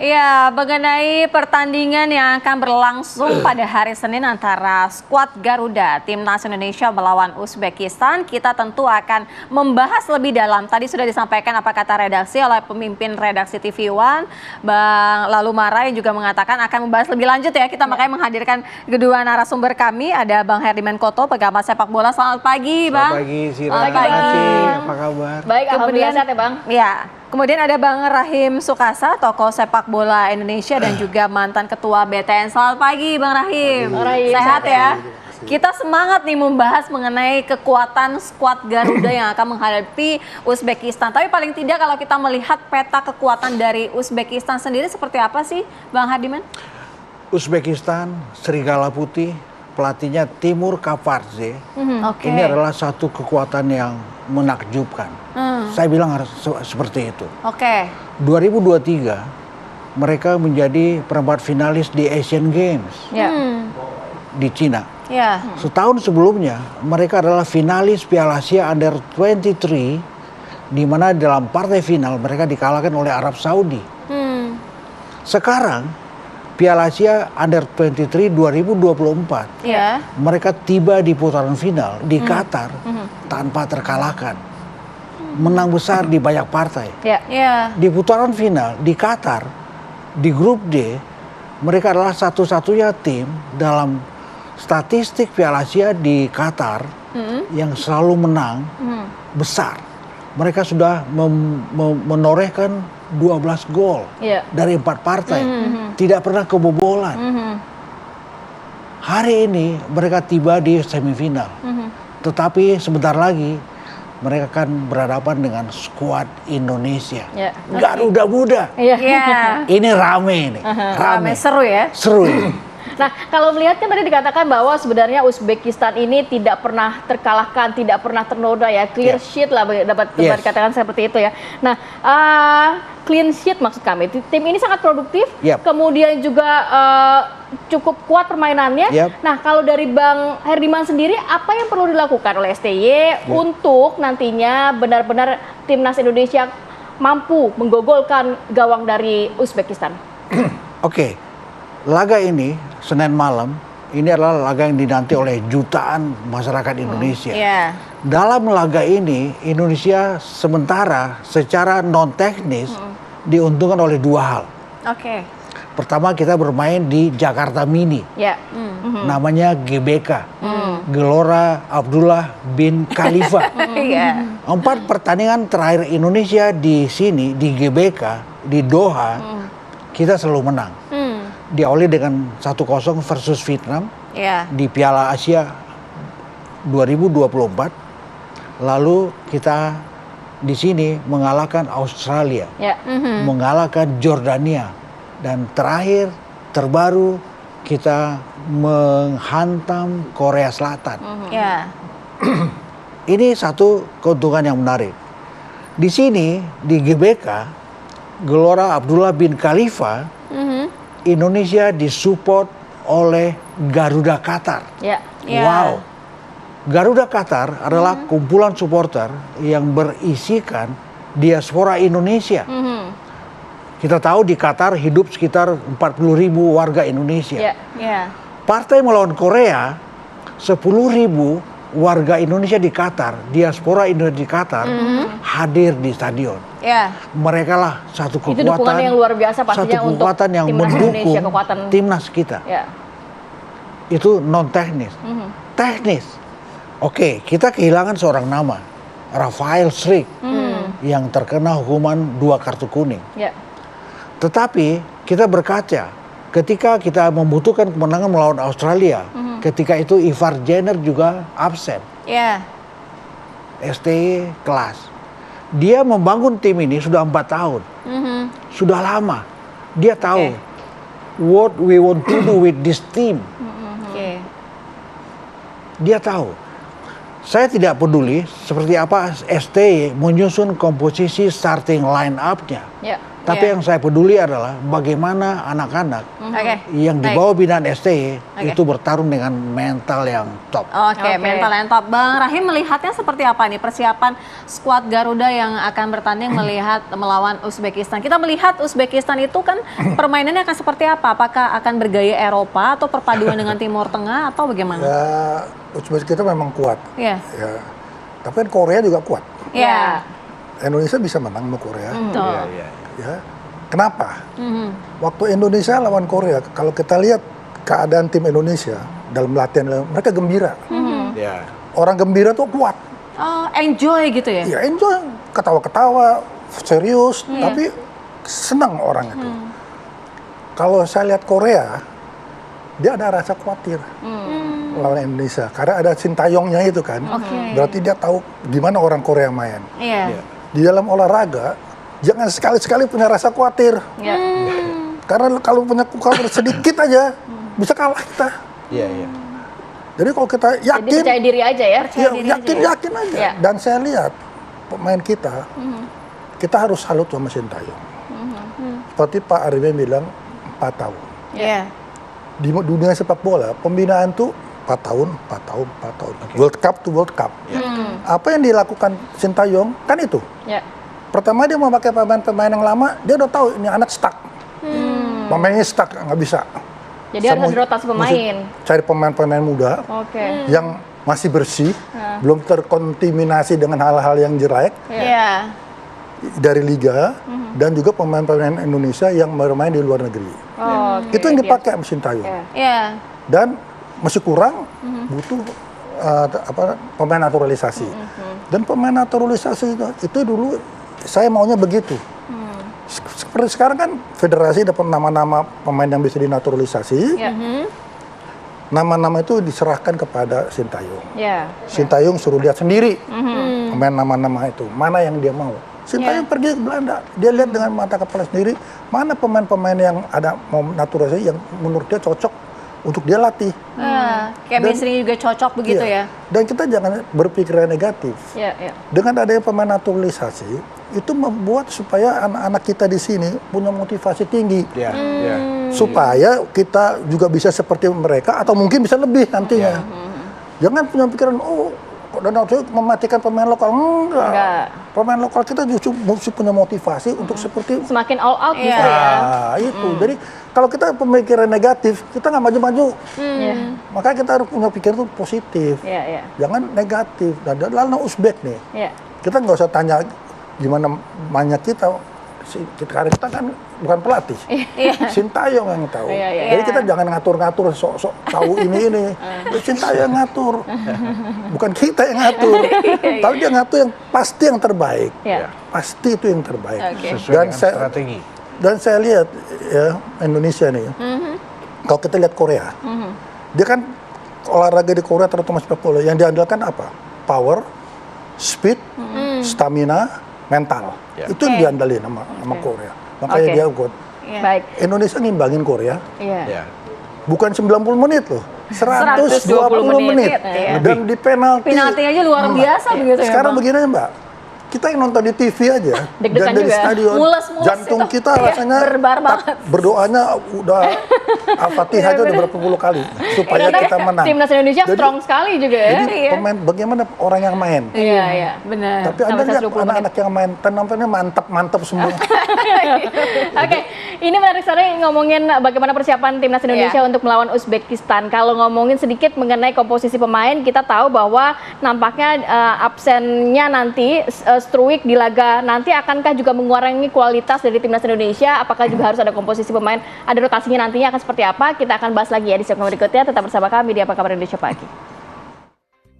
Iya, mengenai pertandingan yang akan berlangsung pada hari Senin antara skuad Garuda Timnas Indonesia melawan Uzbekistan, kita tentu akan membahas lebih dalam. Tadi sudah disampaikan apa kata redaksi oleh pemimpin redaksi TV One, Bang Lalu Marai juga mengatakan akan membahas lebih lanjut ya. Kita makanya menghadirkan kedua narasumber kami, ada Bang Herdiman Koto, pengamat sepak bola. Selamat pagi, Bang. Selamat pagi, Sira. Selamat pagi. Apa kabar? Baik, alhamdulillah sehat ya, Bang. Ya. Kemudian ada Bang Rahim Sukasa, tokoh sepak bola Indonesia dan juga mantan ketua BTN. Selamat pagi Bang Rahim. Sehat ya? Kita semangat nih membahas mengenai kekuatan skuad Garuda yang akan menghadapi Uzbekistan. Tapi paling tidak kalau kita melihat peta kekuatan dari Uzbekistan sendiri seperti apa sih Bang Hardiman? Uzbekistan, Serigala Putih, pelatihnya Timur Kapadze. Ini adalah satu kekuatan yang menakjubkan. Saya bilang harus seperti itu. 2023 mereka menjadi perempat finalis di Asian Games di Cina. Setahun sebelumnya mereka adalah finalis Piala Asia Under 23, di mana dalam partai final mereka dikalahkan oleh Arab Saudi. Sekarang Piala Asia Under 23 2024 mereka tiba di putaran final di Qatar tanpa terkalahkan. Menang besar di banyak partai. Di putaran final di Qatar, di grup D, mereka adalah satu-satunya tim dalam statistik Piala Asia di Qatar yang selalu menang besar. Mereka sudah menorehkan 12 gol dari 4 partai. Tidak pernah kebobolan. Hari ini mereka tiba di semifinal. Tetapi sebentar lagi mereka akan berhadapan dengan skuad Indonesia. Garuda Muda. Ini rame nih. Rame, seru ya? Seru ini. Nah, kalau melihat kan tadi dikatakan bahwa sebenarnya Uzbekistan ini tidak pernah terkalahkan, tidak pernah ternoda ya. Clear sheet lah dapat dikatakan seperti itu ya. Nah, clean sheet maksud kami. Tim ini sangat produktif, kemudian juga cukup kuat permainannya. Nah, kalau dari Bang Herdiman sendiri, apa yang perlu dilakukan oleh STY untuk nantinya benar-benar timnas Indonesia mampu menggogolkan gawang dari Uzbekistan? Laga ini Senin malam ini adalah laga yang dinanti oleh jutaan masyarakat Indonesia. Dalam laga ini Indonesia sementara secara non teknis diuntungkan oleh dua hal. Pertama, kita bermain di Jakarta Mini. Namanya GBK. Gelora Abdullah bin Khalifa. 4 pertandingan terakhir Indonesia di sini di GBK di Doha kita selalu menang. Diawali dengan 1-0 versus Vietnam di Piala Asia 2024. Lalu kita di sini mengalahkan Australia, mengalahkan Jordania, dan terakhir terbaru kita menghantam Korea Selatan. Ini satu keuntungan yang menarik. Di sini di GBK Gelora Abdullah bin Khalifa, Indonesia disupport oleh Garuda Qatar. Wow. Garuda Qatar adalah kumpulan supporter yang berisikan diaspora Indonesia. Kita tahu di Qatar hidup sekitar 40.000 warga Indonesia. Partai melawan Korea, 10.000 warga Indonesia di Qatar, diaspora Indonesia di Qatar hadir di stadion. Mereka lah satu kekuatan, itu dukungan yang luar biasa pastinya, satu kekuatan yang mendukung timnas kita. Itu non teknis. Teknis. Kita kehilangan seorang nama, Rafael Struijk, yang terkena hukuman 2 kartu kuning. Tetapi kita berkaca, ketika kita membutuhkan kemenangan melawan Australia, ketika itu Ivar Jenner juga absen. STY kelas. Dia membangun tim ini sudah 4 tahun. Sudah lama. Dia tahu what we want to do with this team. Dia tahu. Saya tidak peduli seperti apa STY menyusun komposisi starting line up-nya. Tapi yang saya peduli adalah bagaimana anak-anak Oke. yang di Baik. bawah binaan STY Oke. itu bertarung dengan mental yang top. Oke, mental yang top. Bang Rahim melihatnya seperti apa nih persiapan skuad Garuda yang akan bertanding melihat melawan Uzbekistan? Kita melihat Uzbekistan itu kan permainannya akan seperti apa? Apakah akan bergaya Eropa atau perpaduan dengan Timur Tengah atau bagaimana? Ya, Uzbekistan memang kuat. Iya. Ya. Tapi kan Korea juga kuat. Iya. Indonesia bisa menang sama Korea. Betul. Ya. Kenapa? Mhm. Waktu Indonesia lawan Korea, kalau kita lihat keadaan tim Indonesia dalam latihan, mereka gembira. Ya. Orang gembira tuh kuat. Oh, enjoy gitu ya? Ya enjoy, ketawa-ketawa, serius, tapi senang orang itu. Kalau saya lihat Korea, dia ada rasa khawatir lawan Indonesia. Karena ada Sintayongnya itu kan. Oke. Berarti dia tahu gimana orang Korea main. Iya. Di dalam olahraga, jangan sekali-sekali punya rasa khawatir. Ya. Karena kalau punya khawatir sedikit aja, bisa kalah kita. Iya, iya. Jadi kalau kita Jadi yakin, percaya diri aja ya. yakin aja. Ya. Dan saya lihat pemain kita harus salut sama Sintayong. Seperti Pak Arifin bilang 4 tahun. Iya. Di dunia sepak bola, pembinaan tuh 4 tahun. World Cup to World Cup. Apa yang dilakukan Sintayong kan itu. Ya. Pertama dia mau pakai pemain-pemain yang lama, dia udah tahu ini anak stuck. Pemainnya stuck, nggak bisa. Jadi harus ada rotasi pemain. Cari pemain-pemain muda Oke. yang masih bersih, belum terkontaminasi dengan hal-hal yang jelek Iya. dari liga, dan juga pemain-pemain Indonesia yang bermain di luar negeri. Oke. Itu yang dipakai sama Sintayong. Ya. Iya. Dan masih kurang, butuh pemain naturalisasi. Dan pemain naturalisasi itu dulu saya maunya begitu. Seperti sekarang kan federasi dapat nama-nama pemain yang bisa dinaturalisasi, Ya. nama-nama itu diserahkan kepada Sintayong. Ya. Sintayong suruh lihat sendiri pemain nama-nama itu, mana yang dia mau. Sintayong pergi ke Belanda, dia lihat dengan mata kepala sendiri mana pemain-pemain yang ada mau naturalisasi yang menurut dia cocok untuk dia latih. Chemistry juga cocok begitu Iya. ya? Dan kita jangan berpikiran negatif. Ya. Ya. Dengan adanya pemain naturalisasi, itu membuat supaya anak-anak kita di sini punya motivasi tinggi. Ya. Ya. Supaya kita juga bisa seperti mereka atau mungkin bisa lebih nantinya. Jangan punya pikiran, oh dan mematikan pemain lokal. Enggak. Pemain lokal kita justru mesti punya motivasi untuk seperti Semakin all out Iya. gitu ya. itu. Jadi kalau kita pemikiran negatif, kita nggak maju-maju. Ya. Makanya kita harus punya pikiran itu positif. Ya. Ya. Jangan negatif. Dan lalu Uzbek nih, Ya. kita nggak usah tanya gimana mainnya kita. Karena kita kan bukan pelatih, Sintayong yang tahu. Iya, iya. Jadi kita jangan ngatur-ngatur sok-sok tahu ini. Sintayong ngatur, bukan kita yang ngatur. Tapi dia ngatur yang pasti yang terbaik. Ya. Pasti itu yang terbaik. Oke. Sesuai dengan saya, strategi. dan saya lihat ya Indonesia nih, kalau kita lihat Korea, dia kan olahraga di Korea terutama sepak bola yang diandalkan apa? Power, speed, stamina, mental. Itu yang diandalin sama Korea. Makanya Oke. dia kuat. Iya. Baik. Indonesia ngimbangin Korea Iya. Ya. bukan 90 menit loh. 120 menit. Iya. Dan di penalti. Penalti aja luar biasa begitu ya, Sekarang Bang? begini aja, Mbak. Kita yang nonton di TV aja, Deg-degan dan dari juga. stadion, Mules-mules jantung itu. kita Iya, rasanya berdebar banget. berdoanya udah Al-Fatihah aja udah berapa puluh kali supaya Karena kita menang. Timnas Indonesia Jadi- strong sekali juga ya. Jadi Iya. pemain bagaimana orang yang main? Iya, iya. Benar. Tapi Anda Sampai lihat 120 anak-anak yang main, tampaknya mantap-mantap semua. Oke, ini menarik sekali ngomongin bagaimana persiapan Timnas Indonesia untuk melawan Uzbekistan. Kalau ngomongin sedikit mengenai komposisi pemain, kita tahu bahwa nampaknya absennya nanti Struijk di laga nanti akankah juga mengurangi kualitas dari Timnas Indonesia? Apakah juga harus ada komposisi pemain, ada rotasinya nantinya akan seperti apa? Kita akan bahas lagi ya di segmen berikutnya. Tetap bersama kami di Apa Kabar Indonesia Pagi.